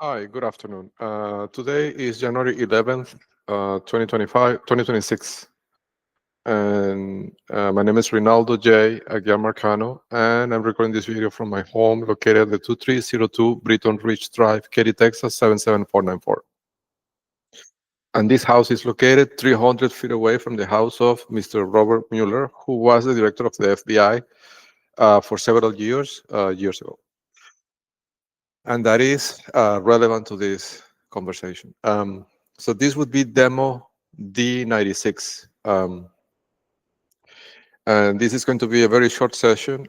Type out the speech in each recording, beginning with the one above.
Hi, good afternoon. Today is January 11th, 2026. And my name is Rinaldo J. Aguiar Marcano, and I'm recording this video from my home located at 2302 Britton Ridge Drive, Katy, Texas, 77494. And this house is located 300 feet away from the house of Mr. Robert Mueller, who was the director of the FBI for several years ago. And that is relevant to this conversation. So this would be demo D96. And this is going to be a very short session,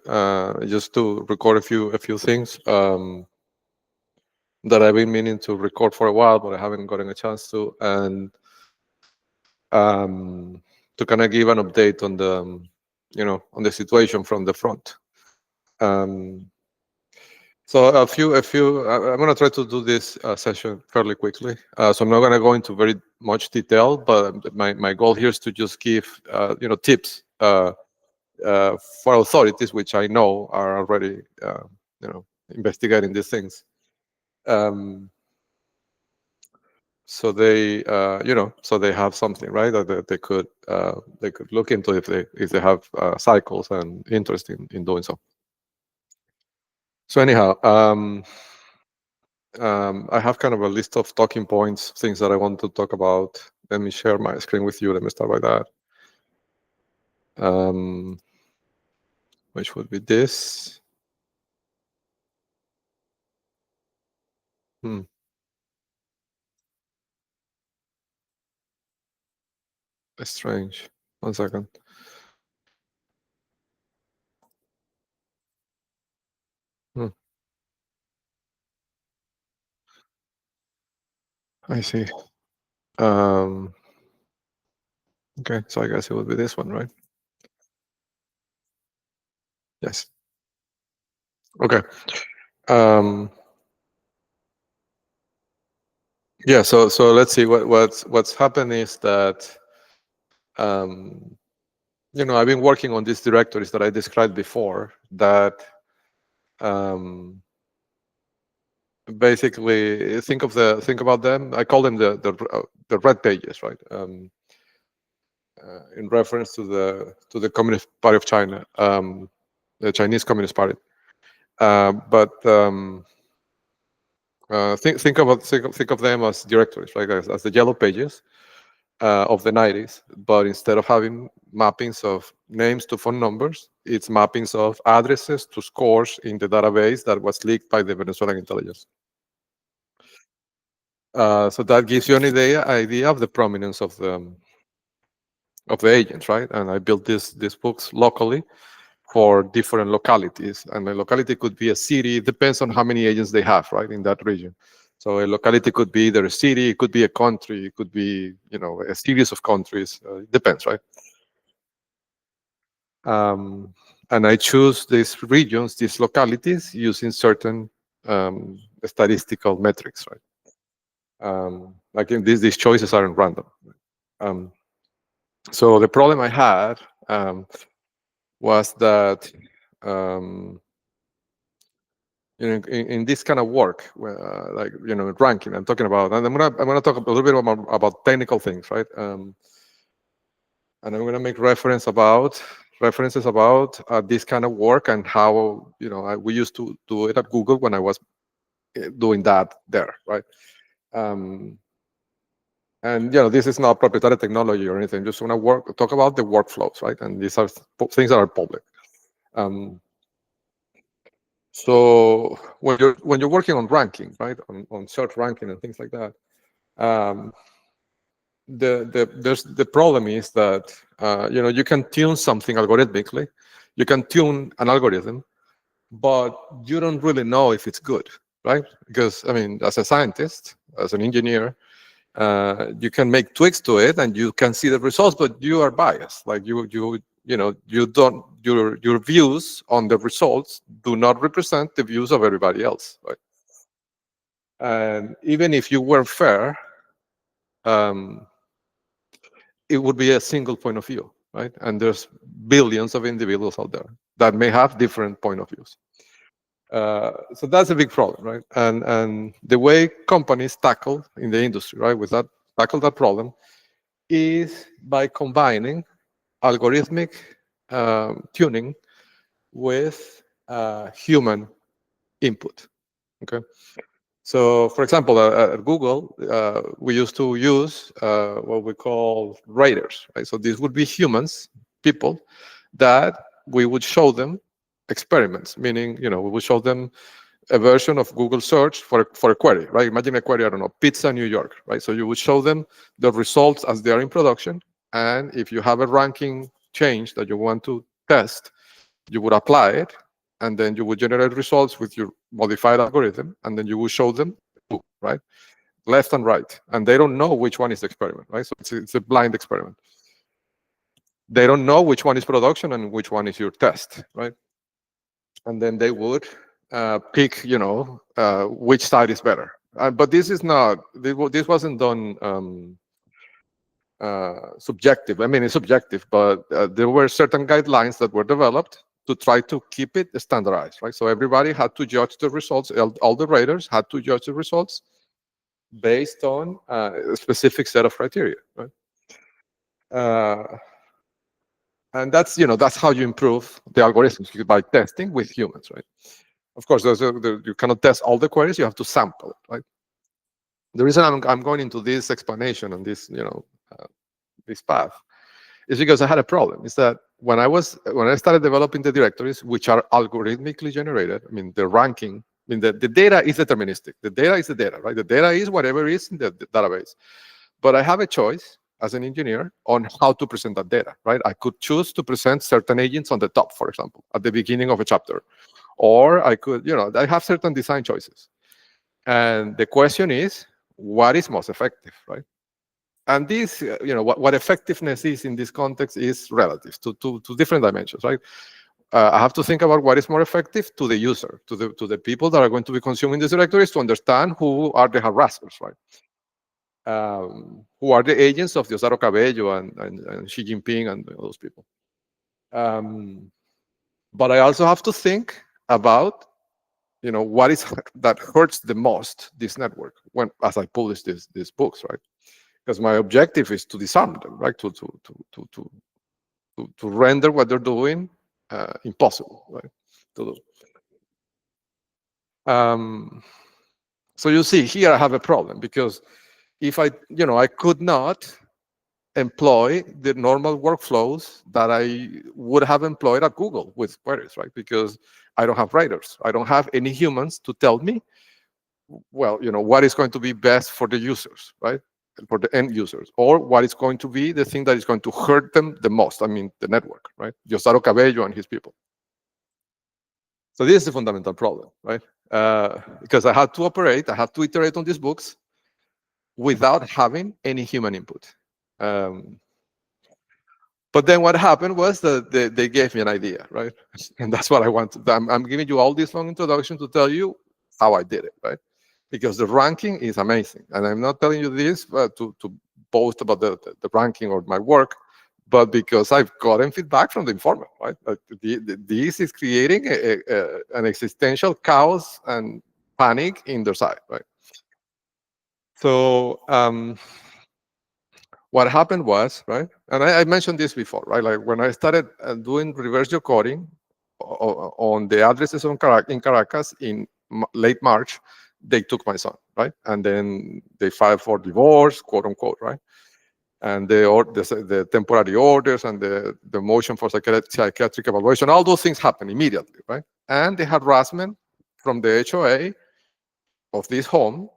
just to record a few things that I've been meaning to record for a while, but I haven't gotten a chance to, and to kind of give an update on on the situation from the front. So I'm going to try to do this session fairly quickly. So I'm not going to go into very much detail, but my goal here is to just give tips for authorities, which I know are already investigating these things. So they have something, right, that they could look into if they have cycles and interest in doing so. So anyhow, I have kind of a list of talking points, things that I want to talk about. Let me share my screen with you. Let me start by that. Which would be this. Strange. 1 second. I see. Okay, so I guess it would be this one, right? Yes. Okay. Yeah. So let's see what's happened is that I've been working on these directories that I described before that basically think about them. I call them the red pages, right? In reference to the Communist Party of China, the Chinese Communist Party. Think of them as directories, right? As the yellow pages of the 90s, but instead of having mappings of names to phone numbers, it's mappings of addresses to scores in the database that was leaked by the Venezuelan intelligence. So that gives you an idea of the prominence of the agents, right? And I built these books locally for different localities, and a locality could be a city. It depends on how many agents they have, right, in that region. So a locality could be either a city, it could be a country, it could be a series of countries. It depends, right? And I choose these regions, these localities, using certain statistical metrics, right? Like these choices aren't random. So the problem I had was that in this kind of work, like ranking, I'm talking about, and I'm gonna talk a little bit about technical things, right? And I'm gonna make references about this kind of work and how we used to do it at Google when I was doing that there, right? And this is not proprietary technology or anything. Just want to talk about the workflows, right? And these are things that are public. So when you're working on ranking, right, on search ranking and things like that, the problem is that you can tune something algorithmically, you can tune an algorithm, but you don't really know if it's good, right? Because I mean, as a scientist, as an engineer, you can make tweaks to it and you can see the results, but you are biased. Like you don't, your views on the results do not represent the views of everybody else, right? And even if you were fair, it would be a single point of view, right? And there's billions of individuals out there that may have different point of views. So that's a big problem, right? And the way companies tackle in the industry, right, tackle that problem is by combining algorithmic tuning with human input. Okay. So, for example, at Google, we used to use what we call raters, right? So these would be humans, people, that we would show them experiments, meaning, we would show them a version of Google search for a query, right? Imagine a query, I don't know, pizza New York, right? So you would show them the results as they are in production. And if you have a ranking change that you want to test, you would apply it, and then you would generate results with your modified algorithm, and then you will show them, right, left and right, and they don't know which one is the experiment, right? So it's a blind experiment. They don't know which one is production and which one is your test, right? And then they would pick, which side is better. But this is not. This wasn't done subjective. I mean, it's subjective, but there were certain guidelines that were developed to try to keep it standardized, right? So everybody had to judge the results. All the raters had to judge the results based on a specific set of criteria, right? And that's how you improve the algorithms, by testing with humans, right? Of course, you cannot test all the queries. You have to sample it, right? The reason I'm going into this explanation and this this path is because I had a problem. Is that when I started developing the directories, which are algorithmically generated, I mean, the ranking, I mean, the data is deterministic. The data is the data, right? The data is whatever is in the database. But I have a choice as an engineer on how to present that data, right? I could choose to present certain agents on the top, for example, at the beginning of a chapter. Or I could, I have certain design choices. And the question is, what is most effective, right? And this, what effectiveness is in this context is relative to different dimensions, right? I have to think about what is more effective to the user, to the people that are going to be consuming these directories, to understand who are the harassers, right? Who are the agents of Diosdado Cabello and Xi Jinping and those people. But I also have to think about, what is that hurts the most this network as I publish these books, right? Because my objective is to disarm them, right? To render what they're doing impossible, right? To do. So you see, here I have a problem, because if I could not employ the normal workflows that I would have employed at Google with queries, right? Because I don't have writers. I don't have any humans to tell me, well, what is going to be best for the users, right? For the end users, or what is going to be the thing that is going to hurt them the most. I mean, the network, right? Diosdado Cabello and his people. So this is the fundamental problem, right? Because I had to iterate on these books without having any human input. But then what happened was that they gave me an idea, right? And that's what I wanted. I'm giving you all this long introduction to tell you how I did it, right? Because the ranking is amazing. And I'm not telling you this to boast about the ranking or my work, but because I've gotten feedback from the informant, right? This is creating an existential chaos and panic in their side, right? So what happened was, right, and I mentioned this before, right? Like when I started doing reverse geocoding on the addresses in Caracas in late March, they took my son, right? And then they filed for divorce, quote unquote, right? And the temporary orders and the motion for psychiatric evaluation, all those things happen immediately, right? And the harassment from the HOA of this home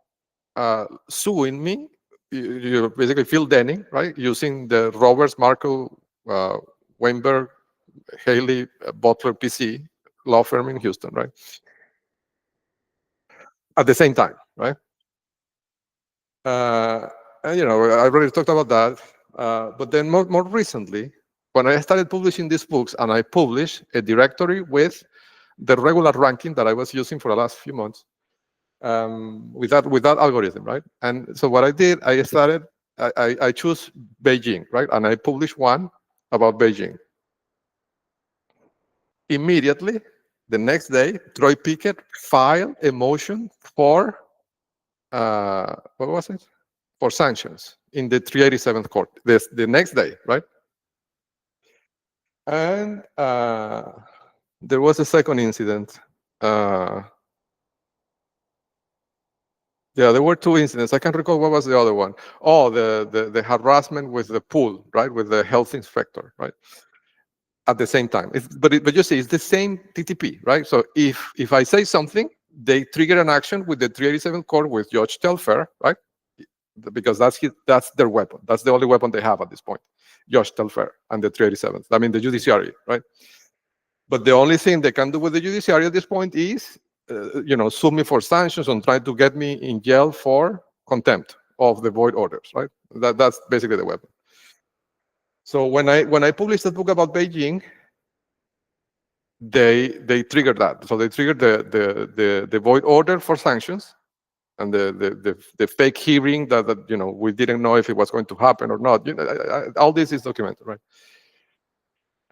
suing me, you basically Phil Denning, right? Using the Roberts, Marco, Weinberg, Haley, Butler, PC law firm in Houston, right? At the same time, right? And I already talked about that. But then more recently, when I started publishing these books, and I published a directory with the regular ranking that I was using for the last few months, with that algorithm, right? And so what I did, I choose Beijing, right? And I published one about Beijing. Immediately, The next day, Troy Pickett filed a motion for, what was it? For sanctions in the 387th court. The next day, right? And there was a second incident. Yeah, there were two incidents. I can't recall what was the other one. Oh, the harassment with the pool, right? With the health inspector, right? At the same time. But you see, it's the same TTP, right? So if I say something, they trigger an action with the 387 court with Judge Telfair, right? Because that's their weapon. That's the only weapon they have at this point. Judge Telfair and the 387th. I mean, the judiciary, right? But the only thing they can do with the judiciary at this point is, sue me for sanctions and try to get me in jail for contempt of the void orders, right? That's basically the weapon. So when I published that book about Beijing, they triggered that. So they triggered the void order for sanctions and the fake hearing that we didn't know if it was going to happen or not. All this is documented, right?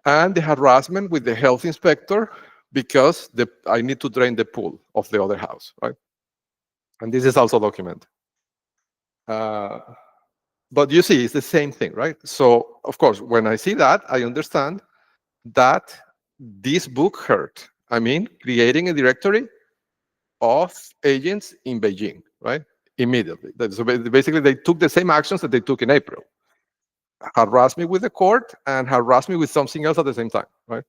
And the harassment with the health inspector because I need to drain the pool of the other house, right? And this is also documented. But you see, it's the same thing, right? So, of course, when I see that, I understand that this book hurt. I mean, creating a directory of agents in Beijing, right? Immediately. So basically, they took the same actions that they took in April. Harass me with the court and harass me with something else at the same time, right?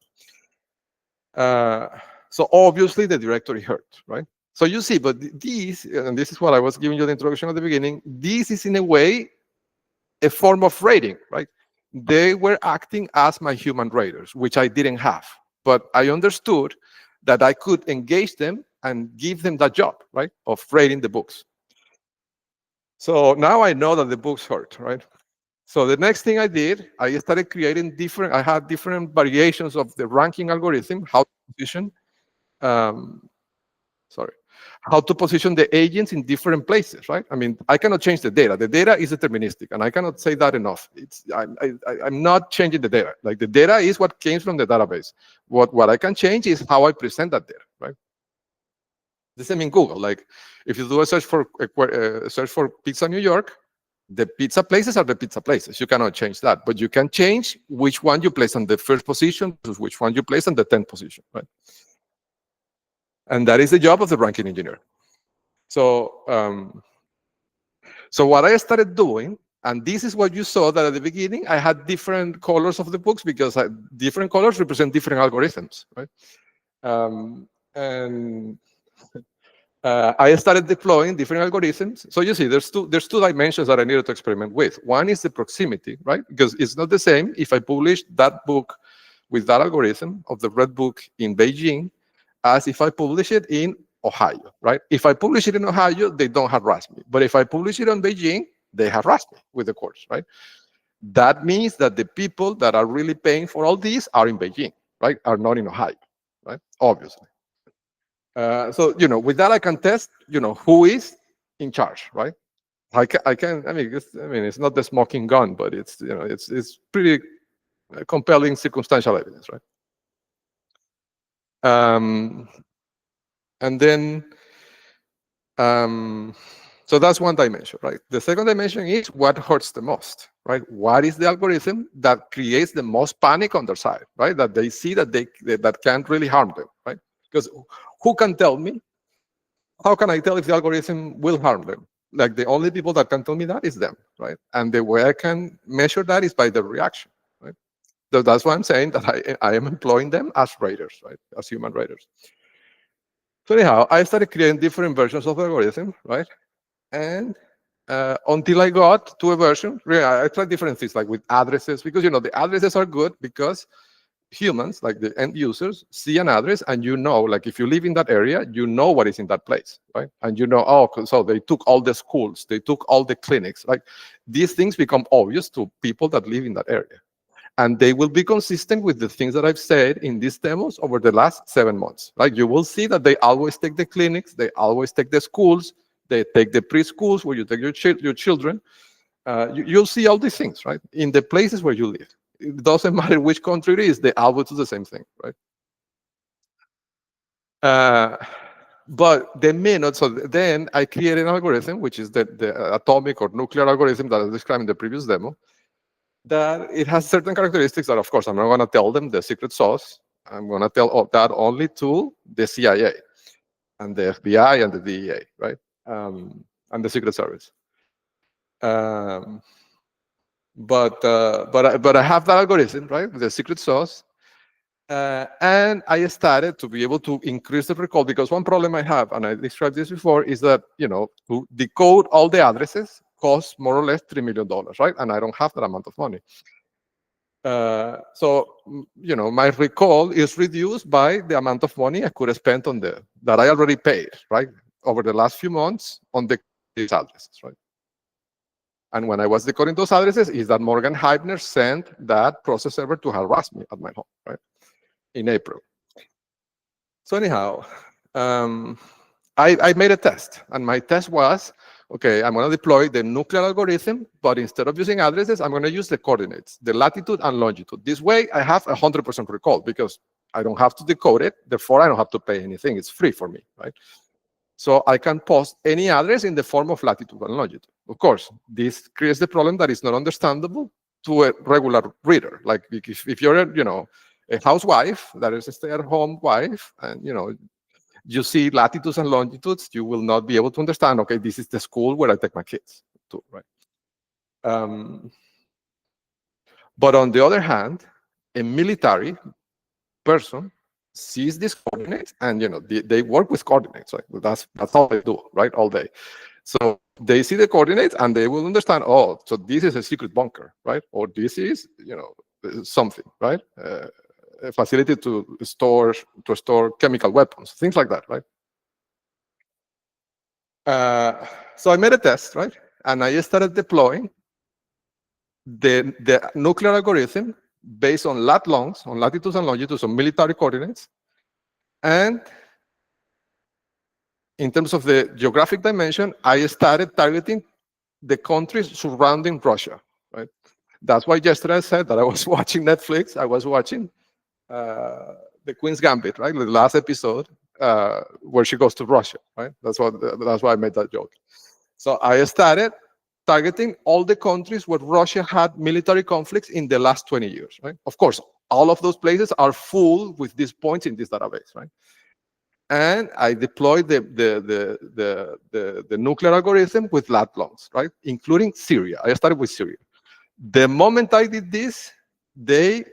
So obviously, the directory hurt, right? So you see, but this, and this is what I was giving you the introduction at the beginning, this is in a way a form of rating, right? They were acting as my human raters, which I didn't have. But I understood that I could engage them and give them that job, right, of rating the books. So now I know that the books hurt, right? So the next thing I did, I started creating I had different variations of the ranking algorithm, how to position, how to position the agents in different places, right? I mean, I cannot change the data. The data is deterministic, and I cannot say that enough. I'm not changing the data. Like, the data is what came from the database. What I can change is how I present that data, right? The same in Google. Like, if you do a search for pizza New York, the pizza places are the pizza places. You cannot change that, but you can change which one you place on the first position versus which one you place on the 10th position, right? And that is the job of the ranking engineer. So, so what I started doing, and this is what you saw, that at the beginning I had different colors of the books because different colors represent different algorithms, right? And I started deploying different algorithms. So you see, there's two dimensions that I needed to experiment with. One is the proximity, right? Because it's not the same if I publish that book with that algorithm of the Red Book in Beijing as if I publish it in Ohio, right? If I publish it in Ohio, they don't harass me. But if I publish it on Beijing, they harass me with the course, right? That means that the people that are really paying for all these are in Beijing, right? Are not in Ohio, right? Obviously. So, with that I can test, who is in charge, right? I mean, it's not the smoking gun, but it's pretty compelling circumstantial evidence, right? And then, so that's one dimension, right? The second dimension is what hurts the most, right? What is the algorithm that creates the most panic on their side, right? That they see that can't really harm them, right? Because who can tell me? How can I tell if the algorithm will harm them? Like, the only people that can tell me that is them, right? And the way I can measure that is by the reaction, right? So that's why I'm saying that I am employing them as raters, right? As human raters. So anyhow, I started creating different versions of the algorithm, right? And until I got to a version, really, I tried different things, like with addresses, because the addresses are good because humans, like the end users, see an address and like, if you live in that area, what is in that place, right? And oh, so they took all the schools, they took all the clinics. Like, these things become obvious to people that live in that area. And they will be consistent with the things that I've said in these demos over the last 7 months. Like, you will see that they always take the clinics, they always take the schools, they take the preschools where you take your children. You'll see all these things, right? In the places where you live. It doesn't matter which country it is, they always do the same thing, right? But the minute, so then I created an algorithm, which is the atomic or nuclear algorithm that I described in the previous demo, that it has certain characteristics that, of course, I'm not going to tell them the secret sauce. I'm going to tell that only to the CIA and the FBI and the DEA, right? And the Secret Service. But I have that algorithm, right, with the secret sauce, and I started to be able to increase the recall, because one problem I have, and I described this before, is that to decode all the addresses costs more or less $3 million, right? And I don't have that amount of money. So my recall is reduced by the amount of money I could have spent on that I already paid, right, over the last few months on these addresses, right? And when I was decoding those addresses, is that Morgan Heibner sent that process server to harass me at my home, right, in April. So anyhow, I made a test, and my test was, okay, I'm going to deploy the nuclear algorithm, but instead of using addresses, I'm going to use the coordinates, the latitude and longitude. This way, I have 100% recall, because I don't have to decode it. Therefore, I don't have to pay anything. It's free for me, right? So I can post any address in the form of latitude and longitude. Of course, this creates the problem that is not understandable to a regular reader. Like if you're a housewife that is a stay-at-home wife, and you see latitudes and longitudes, you will not be able to understand, okay, this is the school where I take my kids to, right? But on the other hand, a military person sees these coordinates, and they work with coordinates, right? That's all they do, right, all day. So they see the coordinates, and they will understand, oh, so this is a secret bunker, right? Or this is something, right? A facility to store chemical weapons, things like that, right? So I made a test, right? And I started deploying the nuclear algorithm based on lat-longs, on latitudes and longitudes, on military coordinates. And in terms of the geographic dimension, I started targeting the countries surrounding Russia, right? That's why yesterday I said that I was watching Netflix. I was watching the Queen's Gambit, right? The last episode where she goes to Russia, right? That's why I made that joke. So I started targeting all the countries where Russia had military conflicts in the last 20 years, right? Of course, all of those places are full with these points in this database, right? And I deployed the nuclear algorithm with lat-longs, right? Including Syria. I started with Syria. The moment I did this, they,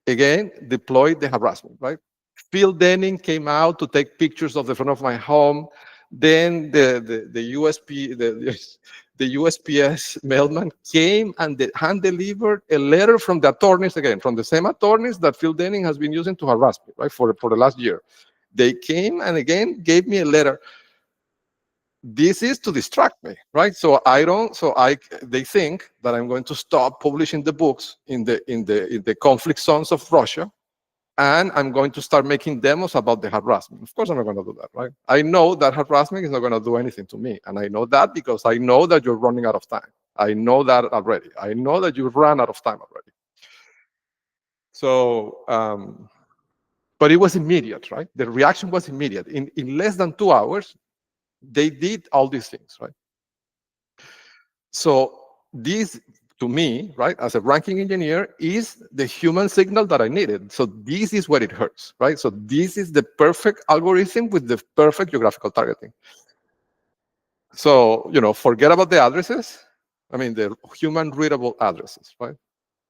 again, deployed the harassment, right? Phil Denning came out to take pictures of the front of my home. Then the USPS mailman came and hand-delivered a letter from the attorneys, again, from the same attorneys that Phil Denning has been using to harass me, right, for the last year. They came and again gave me a letter. This is to distract me, right? So they think that I'm going to stop publishing the books in the conflict zones of Russia, and I'm going to start making demos about the harassment. Of course, I'm not going to do that, right? I know that harassment is not going to do anything to me, and I know that because I know that you're running out of time. I know that already. I know that you ran out of time already. So, but it was immediate, right? The reaction was immediate. In less than 2 hours, they did all these things, right? So this, to me, right, as a ranking engineer, is the human signal that I needed. So this is where it hurts, right? So this is the perfect algorithm with the perfect geographical targeting. So, forget about the addresses. I mean, the human readable addresses, right?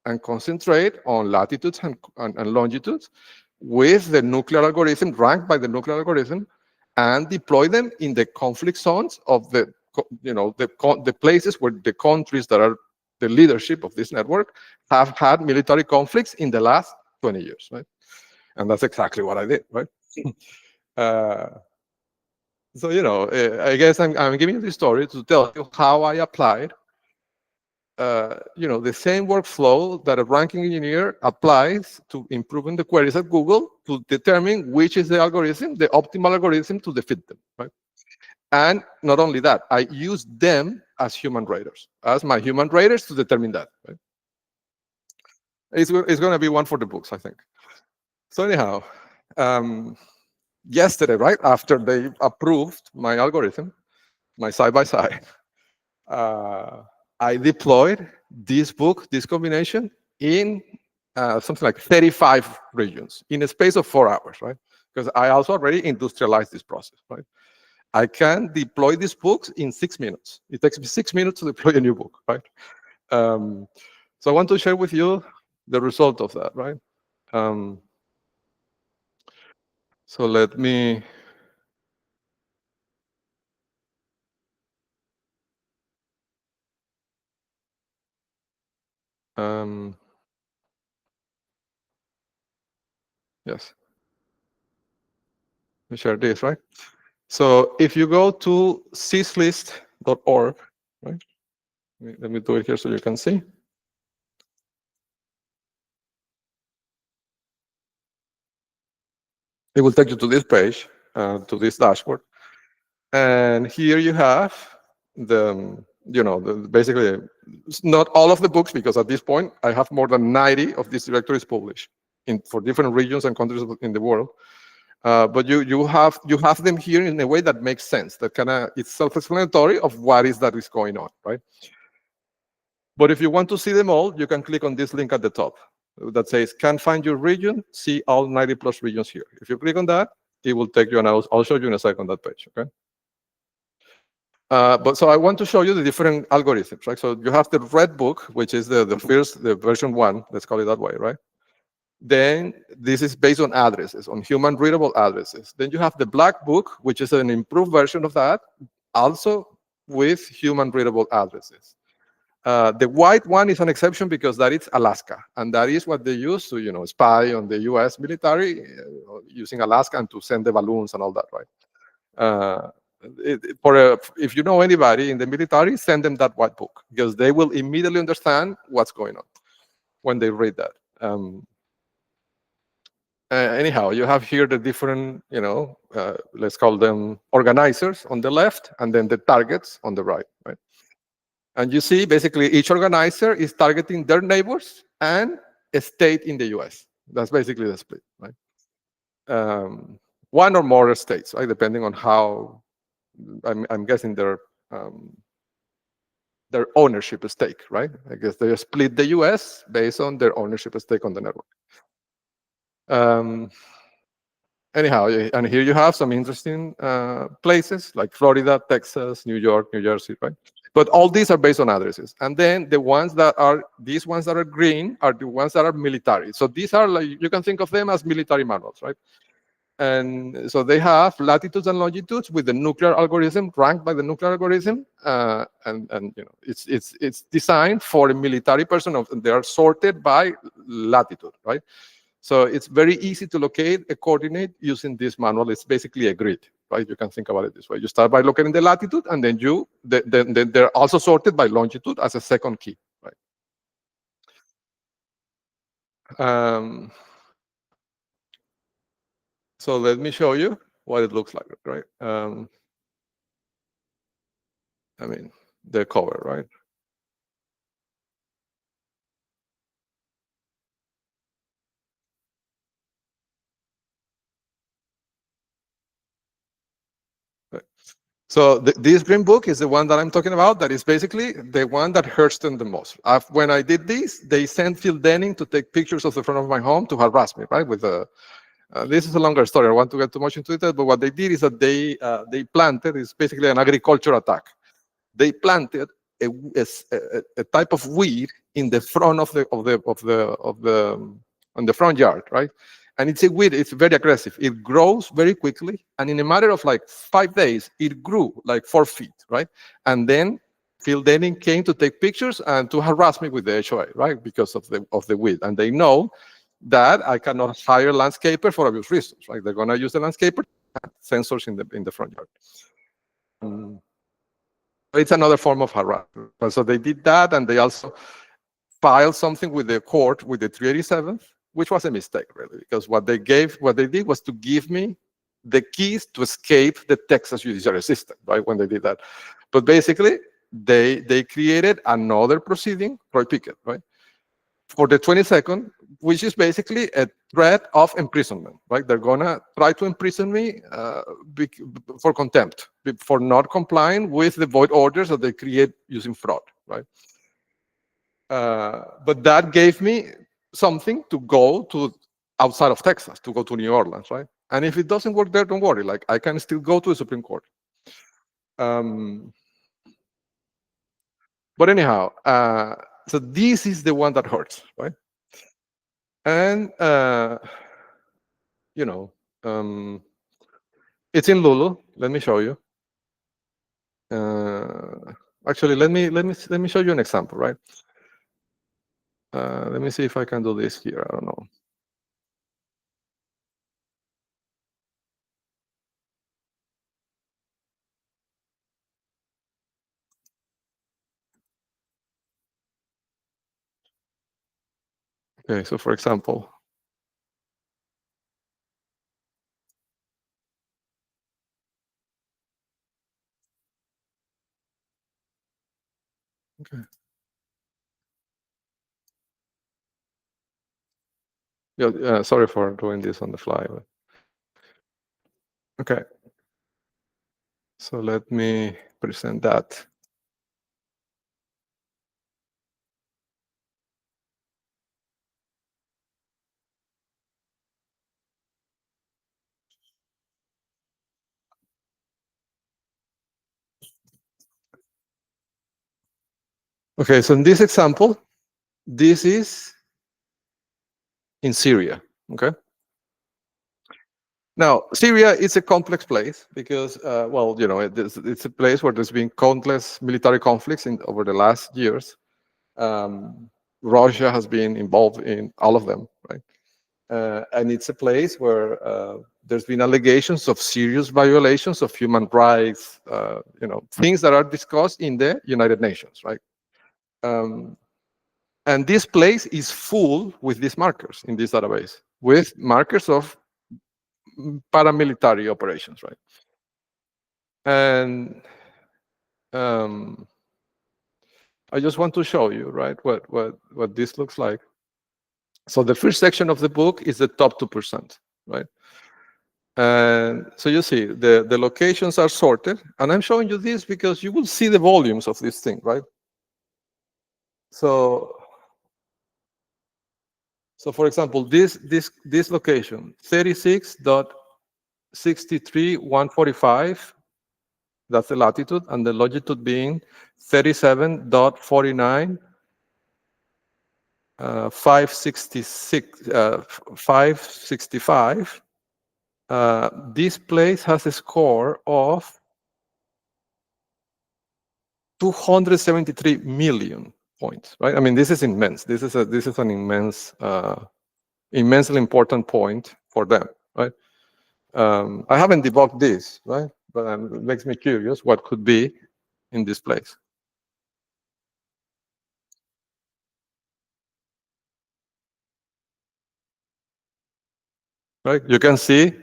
And concentrate on latitudes and longitudes with the nuclear algorithm, ranked by the nuclear algorithm, and deploy them in the conflict zones of the places where the countries that are the leadership of this network have had military conflicts in the last 20 years, right? And that's exactly what I did, right? So, I guess I'm giving you this story to tell you how I applied the same workflow that a ranking engineer applies to improving the queries at Google to determine which is the algorithm, the optimal algorithm to defeat them, right? And not only that, I use them as human raters, as my human raters to determine that, right? It's going to be one for the books, I think. So anyhow, yesterday, right after they approved my algorithm, my side-by-side, I deployed this book, this combination, in something like 35 regions in a space of 4 hours, right? Because I also already industrialized this process, right? I can deploy these books in 6 minutes. It takes me 6 minutes to deploy a new book, right? So I want to share with you the result of that, right? So let me yes, let me share this, right? So if you go to syslist.org, right? Let me do it here so you can see. It will take you to this page, to this dashboard. And here you have basically not all of the books, because at this point I have more than 90 of these directories published for different regions and countries in the world. But you have them here in a way that makes sense. That it's self-explanatory of what is that is going on, right? But if you want to see them all, you can click on this link at the top that says "Can find your region, see all 90 plus regions here." If you click on that, it will take you, and I'll show you in a second that page. Okay. But so I want to show you the different algorithms, right? So you have the red book, which is the version 1. Let's call it that way, right? Then this is based on addresses, on human readable addresses. Then you have the black book, which is an improved version of that, also with human readable addresses. The white one is an exception because that is Alaska, and that is what they use to, spy on the U.S. military using Alaska and to send the balloons and all that, right? If you know anybody in the military, send them that white book because they will immediately understand what's going on when they read that. Anyhow, you have here the different, let's call them organizers on the left, and then the targets on the right, right? And you see, basically, each organizer is targeting their neighbors and a state in the US. That's basically the split, right? One or more states, right? Depending on how, I'm guessing their ownership stake, right? I guess they split the US based on their ownership stake on the network. Anyhow, and here you have some interesting places like Florida, Texas, New York, New Jersey, right? But all these are based on addresses. And then the ones that are, these ones that are green are the ones that are military. So these are like, you can think of them as military manuals, right? And so they have latitudes and longitudes with the nuclear algorithm, ranked by the nuclear algorithm. And it's designed for a military person. They are sorted by latitude, right? So it's very easy to locate a coordinate using this manual. It's basically a grid, right? You can think about it this way. You start by locating the latitude, and then they're also sorted by longitude as a second key, right? So let me show you what it looks like, right? I mean, the cover, right? So this green book is the one that I'm talking about. That is basically the one that hurts them the most. When I did this, they sent Phil Denning to take pictures of the front of my home to harass me, right? With this is a longer story. I don't want to get too much into it, but what they did is that they planted. It's basically an agriculture attack. They planted a type of weed in the front on the front yard, right? And it's a weed. It's very aggressive. It grows very quickly, and in a matter of like 5 days, it grew like 4 feet, right? And then Phil Denning came to take pictures and to harass me with the HOA, right? Because of the weed, and they know that I cannot hire a landscaper for obvious reasons, right? They're going to use the landscaper sensors in the front yard. It's another form of harassment. So they did that, and they also filed something with the court, with the 387th, which was a mistake, really, because what they did was to give me the keys to escape the Texas judiciary system, right? When they did that, but basically they created another proceeding, Roy Pickett, right? For the 22nd, which is basically a threat of imprisonment, right? They're gonna try to imprison me for contempt, for not complying with the void orders that they create using fraud, right? But that gave me something to go to outside of Texas, to go to New Orleans, right? And if it doesn't work there, don't worry. Like, I can still go to the Supreme Court. But anyhow, so this is the one that hurts, right? And you know, it's in Lulu. Let me show you. Actually, let me show you an example, right? Let me see if I can do this here. I don't know. Okay, so for example, okay. Yeah, sorry for doing this on the fly. But... Okay. So let me present that. Okay, so in this example, this is in Syria, okay? Now, Syria is a complex place because, well, you know, it's a place where there's been countless military conflicts over the last years. Russia has been involved in all of them, right? And it's a place where there's been allegations of serious violations of human rights, you know, things that are discussed in the United Nations, right? And this place is full with these markers in this database, with markers of paramilitary operations, right? And I just want to show you, right, what this looks like. So the first section of the book is the top 2%, right? And so you see the locations are sorted, and I'm showing you this because you will see the volumes of this thing, right? So for example, this location, 36.63145, that's the latitude, and the longitude being 37.49 565. This place has a score of 273 million points, right? I mean, this is immense. This is an immense, immensely important point for them, right? I haven't debugged this, right? But it makes me curious what could be in this place. Right? You can see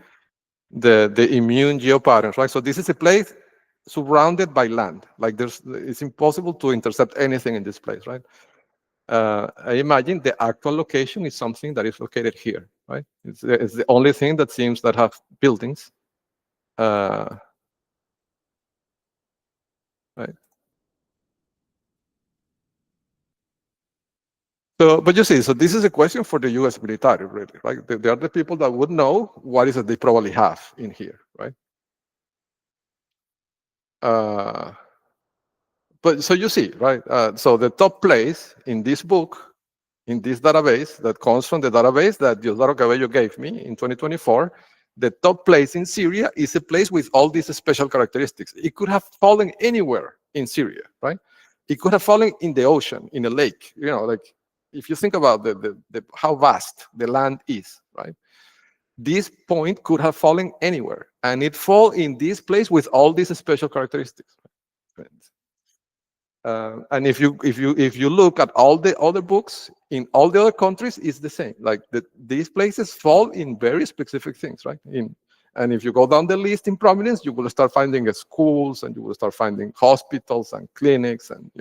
the immune geopatterns, right? So this is a place surrounded by land. Like it's impossible to intercept anything in this place, right? I imagine the actual location is something that is located here, right? It's the only thing that seems that have buildings. Right. So, but you see, so this is a question for the U.S. military, really, right? They are the people that would know what is it they probably have in here, right? But so you see, right? So the top place in this book, in this database that comes from the database that Diosdado Cabello gave me in 2024, the top place in Syria is a place with all these special characteristics. It could have fallen anywhere in Syria, right? It could have fallen in the ocean, in a lake. You know, like if you think about how vast the land is, right? This point could have fallen anywhere, and it fall in this place with all these special characteristics. Right? And if you look at all the other books in all the other countries, it's the same. Like these places fall in very specific things, right? And if you go down the list in prominence, you will start finding schools, and you will start finding hospitals and clinics, and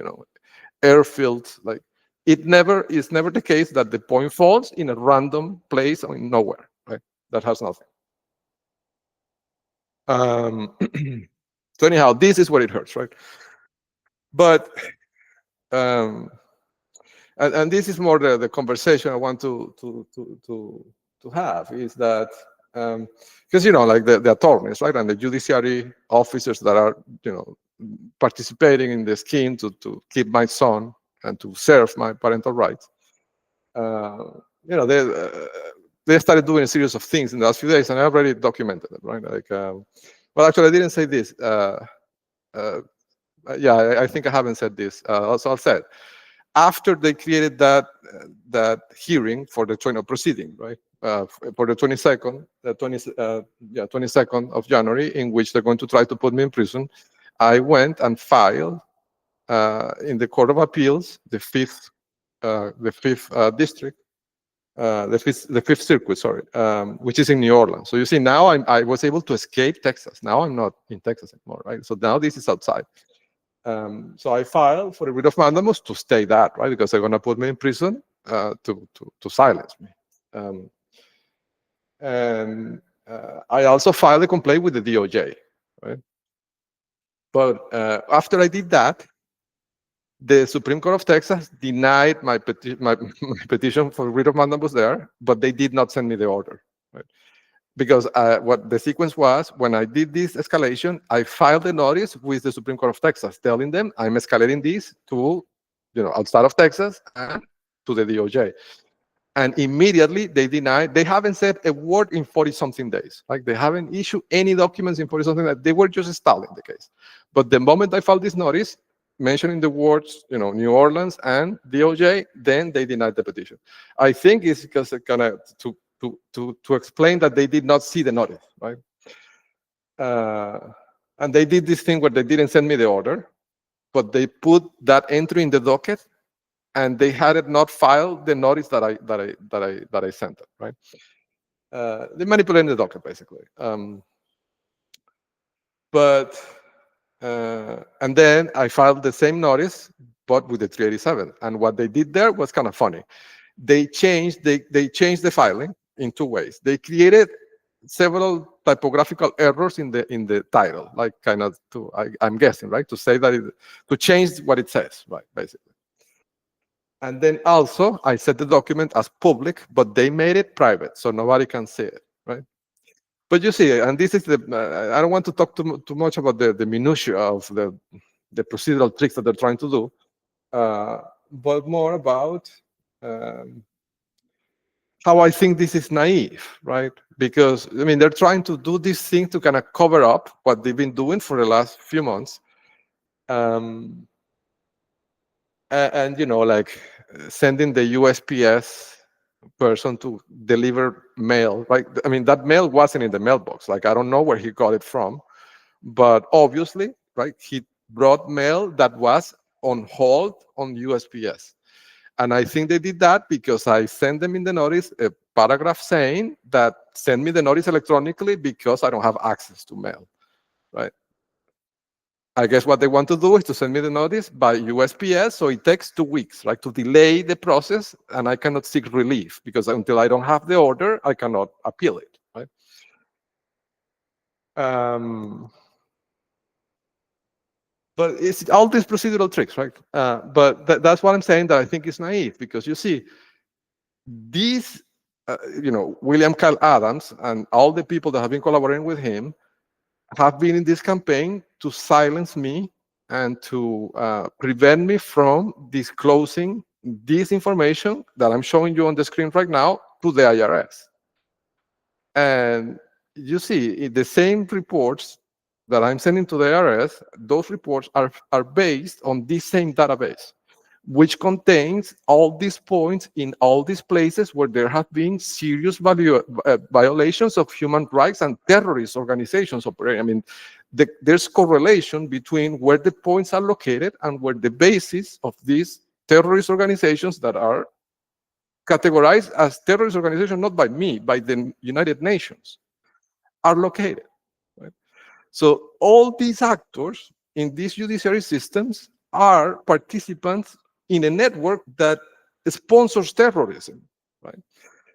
airfields. Like It never is never the case that the point falls in a random place or in nowhere, right? That has nothing. So anyhow, this is where it hurts, right? But um, and this is more the conversation I want to have is that because like the attorneys, right, and the judiciary officers that are participating in the scheme to keep my son and to serve my parental rights, you know they started doing a series of things in the last few days, and I already documented it, right? Like, well, actually, I didn't say this. Yeah, I think I haven't said this. Also, I'll say it. After they created that hearing for the proceeding, right, for the 22nd, 22nd of January, in which they're going to try to put me in prison, I went and filed in the Court of Appeals, the fifth district, the fifth circuit, sorry, which is in New Orleans. So you see, now I was able to escape Texas. Now I'm not in Texas anymore, right? So now this is outside. So I filed for a writ of mandamus to stay that, right? Because they're going to put me in prison to silence me. And I also filed a complaint with the DOJ, right? But after I did that, the Supreme Court of Texas denied my petition for writ of mandamus there, but they did not send me the order, right? Because what the sequence was, when I did this escalation, I filed a notice with the Supreme Court of Texas telling them I'm escalating this to, outside of Texas and to the DOJ. And immediately they denied. They haven't said a word in 40-something days. Like, they haven't issued any documents in 40-something days. They were just stalling the case. But the moment I filed this notice, mentioning the words, New Orleans and DOJ, then they denied the petition. I think it's because it kind of to explain that they did not see the notice, right? And they did this thing where they didn't send me the order, but they put that entry in the docket, and they had it not filed the notice that I sent it, right? They manipulated the docket basically. And then I filed the same notice, but with the 387. And what they did there was kind of funny. They changed the filing in two ways. They created several typographical errors in the title, like kind of I'm guessing, right, to say that to change what it says, right, basically. And then also I set the document as public, but they made it private, so nobody can see it, right? But you see, and this is I don't want to talk too much about the minutiae of the procedural tricks that they're trying to do, but more about how I think this is naive, right? Because, they're trying to do this thing to kind of cover up what they've been doing for the last few months. And like sending the USPS person to deliver mail, right? That mail wasn't in the mailbox. Like, I don't know where he got it from, but obviously, right, he brought mail that was on hold on USPS. And I think they did that because I sent them in the notice a paragraph saying that send me the notice electronically because I don't have access to mail, right? I guess what they want to do is to send me the notice by USPS, so it takes 2 weeks, right, to delay the process, and I cannot seek relief because until I don't have the order, I cannot appeal it, right? But it's all these procedural tricks, right? But that's what I'm saying, that I think is naive, because you see, these, William Kyle Adams and all the people that have been collaborating with him have been in this campaign to silence me and to prevent me from disclosing this information that I'm showing you on the screen right now to the IRS. And you see, the same reports that I'm sending to the IRS, those reports are based on this same database, which contains all these points in all these places where there have been serious violations of human rights and terrorist organizations operating. There's correlation between where the points are located and where the basis of these terrorist organizations that are categorized as terrorist organizations, not by me, by the United Nations, are located. Right? So all these actors in these judiciary systems are participants in a network that sponsors terrorism, right?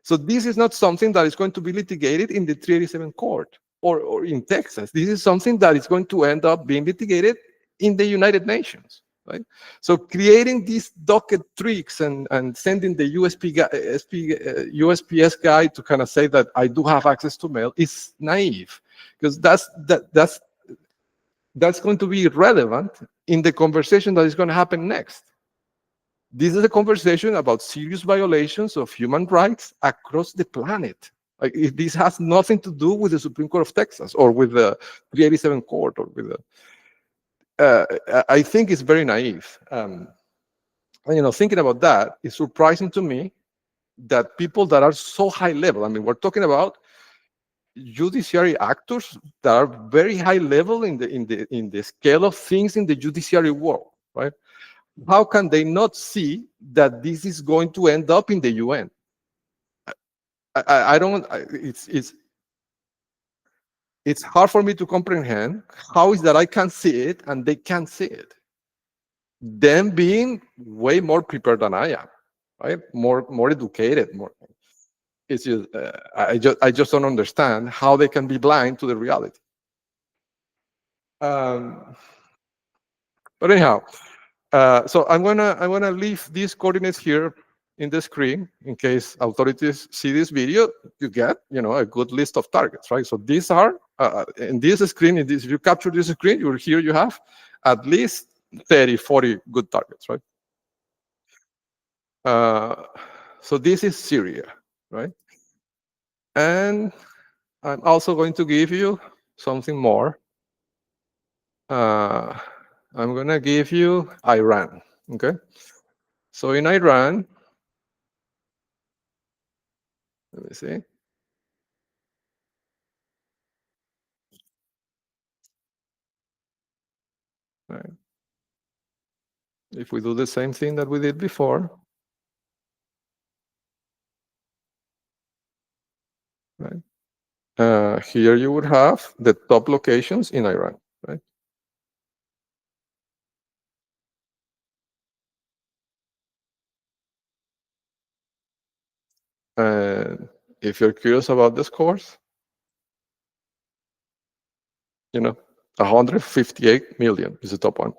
So this is not something that is going to be litigated in the 387 court or in Texas. This is something that is going to end up being litigated in the United Nations, right? So creating these docket tricks and sending the USPS guy to kind of say that I do have access to mail is naive, because that's going to be relevant in the conversation that is going to happen next. This is a conversation about serious violations of human rights across the planet. Like, this has nothing to do with the Supreme Court of Texas or with the 387 court or with the. I think it's very naive. And, thinking about that, it's surprising to me that people that are so high level. I mean, we're talking about judiciary actors that are very high level in the scale of things in the judiciary world, right? How can they not see that this is going to end up in the UN? I don't. It's hard for me to comprehend how is that I can see it and they can't see it. Them being way more prepared than I am, right? More educated, more. It's just I just don't understand how they can be blind to the reality. But anyhow, so I'm gonna leave these coordinates here in the screen in case authorities see this video. You get a good list of targets, right? So these are in this screen. If you capture this screen, you have at least 30, 40 good targets, right? So this is Syria, right? And I'm also going to give you something more. I'm going to give you Iran, okay? So in Iran, let me see. Right. If we do the same thing that we did before, right? Here you would have the top locations in Iran, right? And if you're curious about the scores, 158 million is the top one.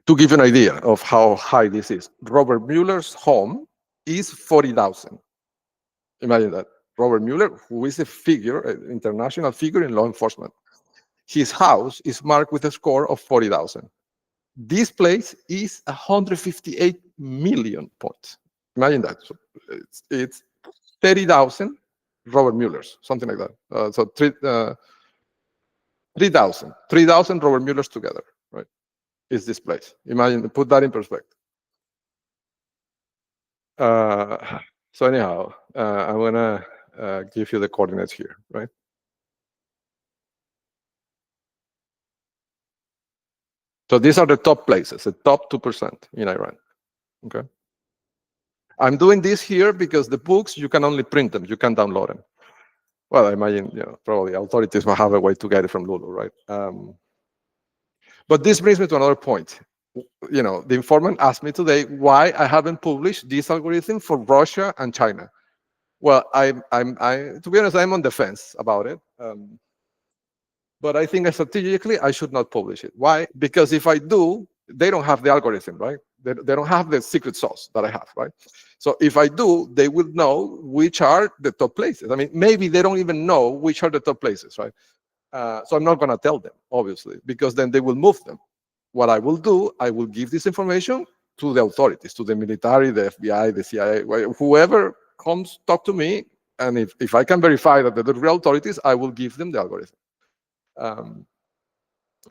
To give you an idea of how high this is, Robert Mueller's home is 40,000. Imagine that. Robert Mueller, who is a figure, an international figure in law enforcement, his house is marked with a score of 40,000. This place is 158 million points. Imagine that. So it's 30,000 Robert Muellers, something like that. So 3,000 Robert Muellers together, right? Is this place. Imagine, put that in perspective. So anyhow, I'm gonna give you the coordinates here, right? So these are the top places, the top 2% in Iran, okay? I'm doing this here because the books, you can only print them, you can download them. Well, I imagine, probably authorities will have a way to get it from Lulu, right? But this brings me to another point. The informant asked me today why I haven't published this algorithm for Russia and China. Well, to be honest, I'm on the fence about it. But I think strategically, I should not publish it. Why? Because if I do, they don't have the algorithm, right? They don't have the secret sauce that I have, right? So if I do, they will know which are the top places. I mean, maybe they don't even know which are the top places, right? So I'm not going to tell them, obviously, because then they will move them. What I will do, I will give this information to the authorities, to the military, the FBI, the CIA, whoever comes talk to me. And if I can verify that they're the real authorities, I will give them the algorithm.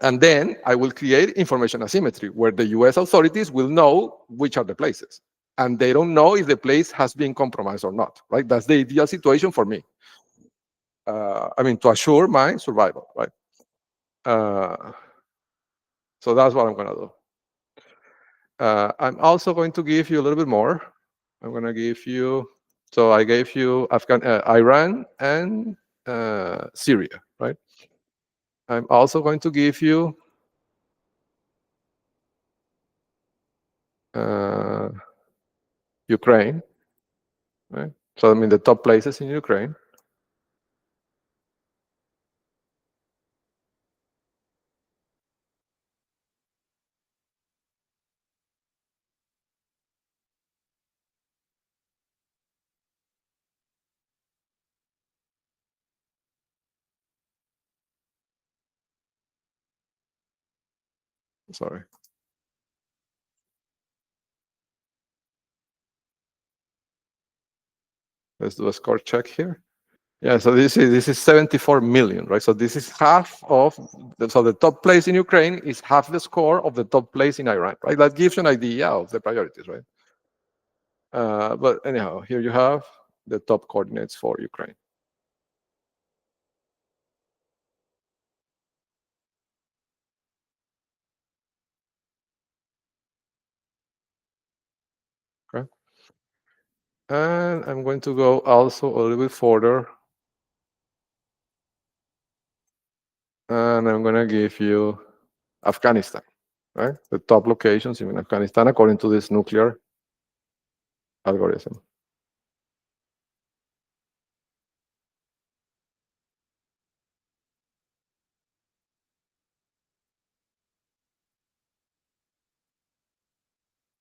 And then I will create information asymmetry where the US authorities will know which are the places. And they don't know if the place has been compromised or not, right? That's the ideal situation for me. To assure my survival, right? So that's what I'm going to do. I'm also going to give you a little bit more. I'm going to give you, so I gave you Iran and Syria, right? I'm also going to give you Ukraine, right? So I mean the top places in Ukraine. Sorry. Let's do a score check here. Yeah, so this is 74 million, right? So this is half of so the top place in Ukraine is half the score of the top place in Iran, right? That gives you an idea of the priorities, right? But anyhow, here you have the top coordinates for Ukraine. Okay. And I'm going to go also a little bit further. And I'm going to give you Afghanistan, right? The top locations in Afghanistan according to this nuclear algorithm.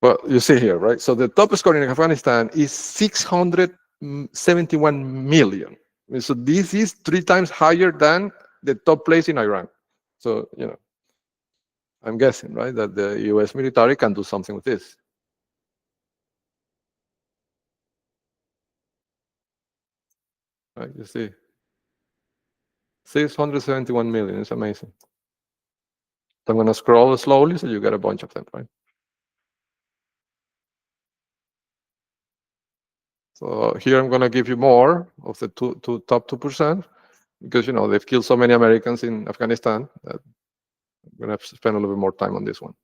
Well, you see here, right? So the top score in Afghanistan is 671 million. So this is 3 times higher than the top place in Iran. So, you know, I'm guessing, right, that the US military can do something with this. Right, you see. 671 million, it's amazing. So I'm gonna scroll slowly so you get a bunch of them, right? So here I'm gonna give you more of the top 2%, because you know they've killed so many Americans in Afghanistan that I'm gonna spend a little bit more time on this one.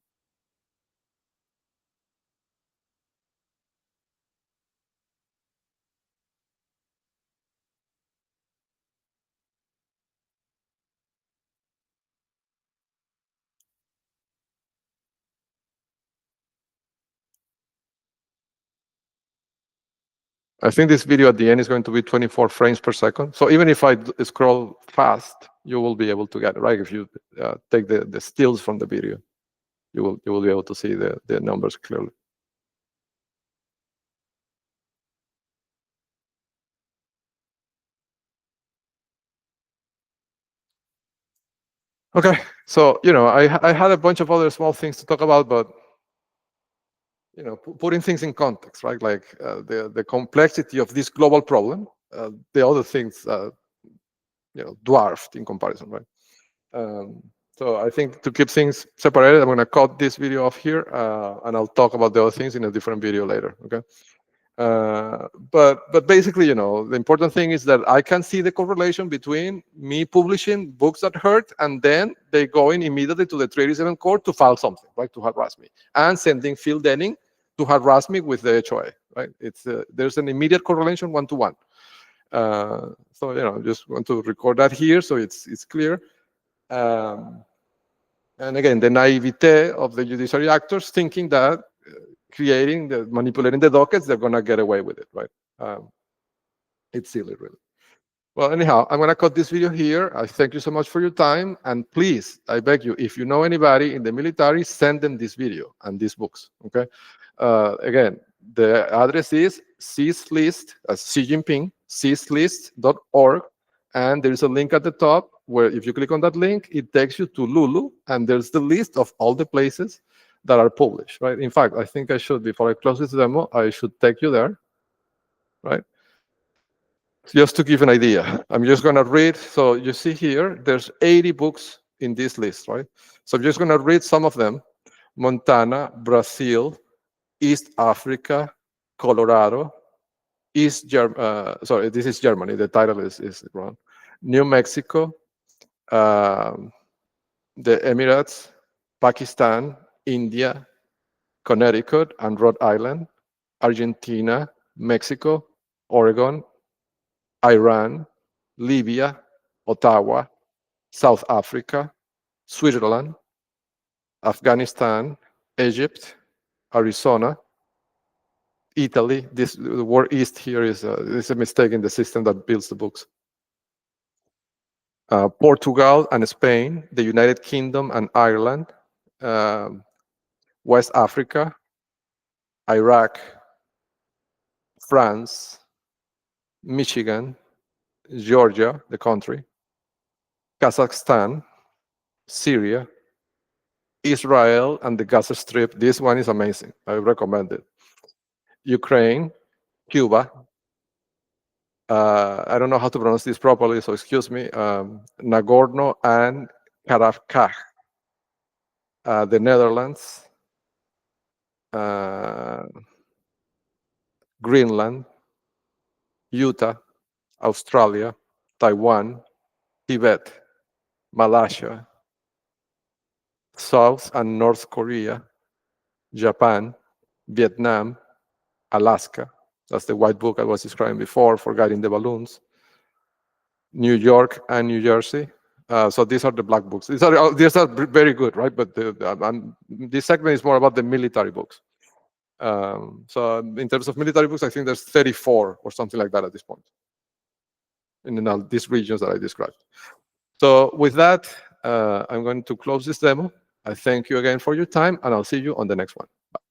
I think this video at the end is going to be 24 frames per second. So even if I scroll fast, you will be able to get it, right? If you take the stills from the video, you will be able to see the numbers clearly. Okay, so you know I had a bunch of other small things to talk about, but you know putting things in context, right? Like the complexity of this global problem, the other things you know dwarfed in comparison, right? So I think to keep things separated, I'm going to cut this video off here, and I'll talk about the other things in a different video later. Okay. But basically, you know, the important thing is that I can see the correlation between me publishing books that hurt and then they going immediately to the 387 court to file something, right, to harass me, and sending Phil Denning to harass me with the HOA, right? It's there's an immediate correlation, 1-to-1. So you know, just want to record that here so it's clear. And again, the naivete of the judiciary actors thinking that manipulating the dockets, they're going to get away with it, right? It's silly, really. Well, anyhow, I'm going to cut this video here. I thank you so much for your time. And please, I beg you, if you know anybody in the military, send them this video and these books, okay? Again, the address is CISList, Xi Jinping, CISList.org. And there's a link at the top where if you click on that link, it takes you to Lulu. And there's the list of all the places that are published, right? In fact, I think I should, before I close this demo, I should take you there, right? Just to give an idea, I'm just going to read. So you see here, there's 80 books in this list, right? So I'm just going to read some of them. Montana, Brazil, East Africa, Colorado, sorry, this is Germany. The title is wrong. New Mexico, the Emirates, Pakistan, India, Connecticut and Rhode Island, Argentina, Mexico, Oregon, Iran, Libya, Ottawa, South Africa, Switzerland, Afghanistan, Egypt, Arizona, Italy. The word East here is a mistake in the system that builds the books. Portugal and Spain, the United Kingdom and Ireland, West Africa, Iraq, France, Michigan, Georgia, the country, Kazakhstan, Syria, Israel, and the Gaza Strip. This one is amazing. I recommend it. Ukraine, Cuba. I don't know how to pronounce this properly, so excuse me. Nagorno and Karabakh. The Netherlands, Greenland, Utah, Australia, Taiwan, Tibet, Malaysia, South and North Korea, Japan, Vietnam, Alaska. That's the white book I was describing before for guiding the balloons. New York and New Jersey. So these are the black books. These are very good, right? But this segment is more about the military books. So in terms of military books, I think there's 34 or something like that at this point in these regions that I described. So with that, I'm going to close this demo. I thank you again for your time, and I'll see you on the next one. Bye.